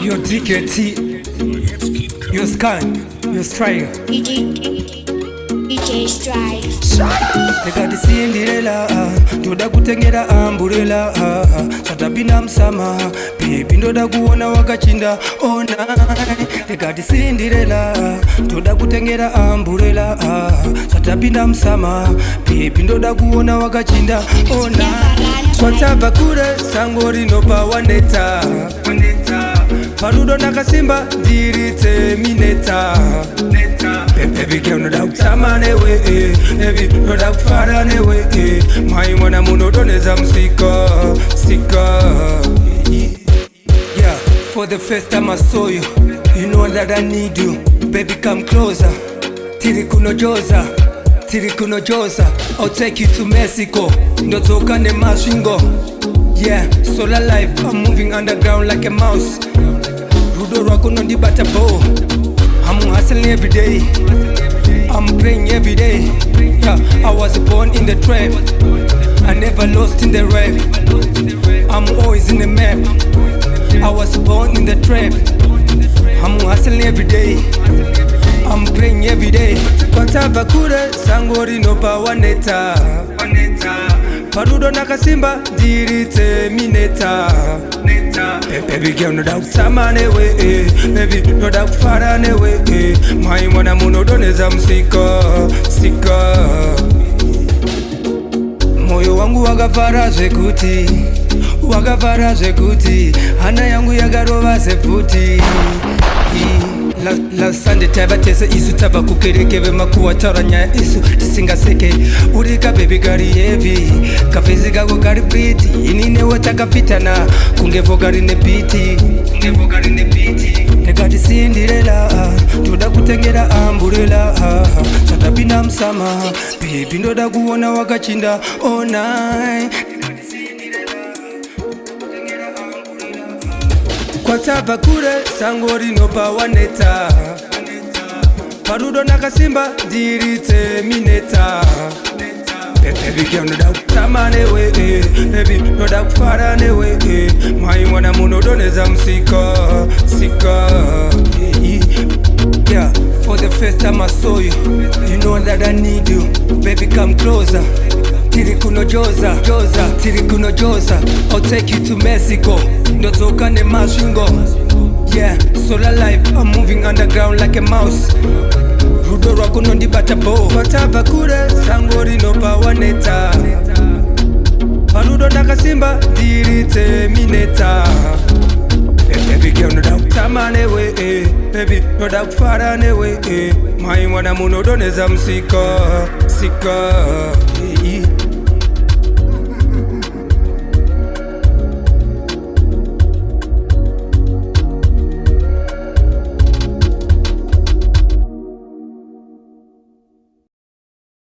Your DKT, your Skunk, your Strykaa. DJ Strykaa. Tekati Cinderella, toda kutengera umbrella. Satabina msama, baby ndoda kuona wakachinda all night. Tekati Cinderella, toda kutengera umbrella. Satabina msama, baby ndoda kuona wakachinda all night. Kwatava kure sangori no pawaneta. Parudo nakasimba ndiri Terminator. Baby girl no doubt samanewe, baby no doubt faranewe. My mwana muno doneza msika. Yeah, for the first time I saw you, you know that I need you. Baby come closer, tiri kunojoza. I'll take you to Mexico, ndotoka ne mashingo. Yeah, solar life, I'm moving underground like a mouse. Rudo rwako no ndibata bo. I'm hustling every day, I'm praying every day. Yeah, I was born in the trap, I never lost in the rap. I'm always in the map, I was born in the trap. I'm hustling every day, I'm praying every day. Kwatava kure sangori no pawaneta. Parudo nakasimba ndiri Terminator. Baby girl no doubt samanewe, baby no doubt faranewe. My mwana muno doneza msika. Moyo wangu wakavara zvekuti hana yangu yakarova sefuti. La Sunday tava tese isu tava kukereke vemakuwa taura nyaya isu tisingaseke. Urika baby gari heavy, kafezi kako kari pretty. Ininewo takapitana kungevo gari nebiti. Tekati Cinderella, toda kutengera umbrella. Satabina msama, baby ndoda kuona wakachinda all night. Kwatava kure sangori no pawaneta. Parudo nakasimba ndiri Terminator. Baby girl no doubt samanewe, baby no doubt faranewe. My mwana muno doneza msika. Yeah, for the first time I saw you, you know that I need you. Baby come closer, tiri kunojoza. I'll take you to Mexico, ndotoka ne mashingo. Yeah, solar life, I'm moving underground like a mouse. Rudo rwako no ndibata bo. Kwatava kure sangori no pawaneta. Parudo nakasimba ndiri Terminator. Baby girl no doubt samanewe, baby no doubt faranewe. My mwana muno doneza msika.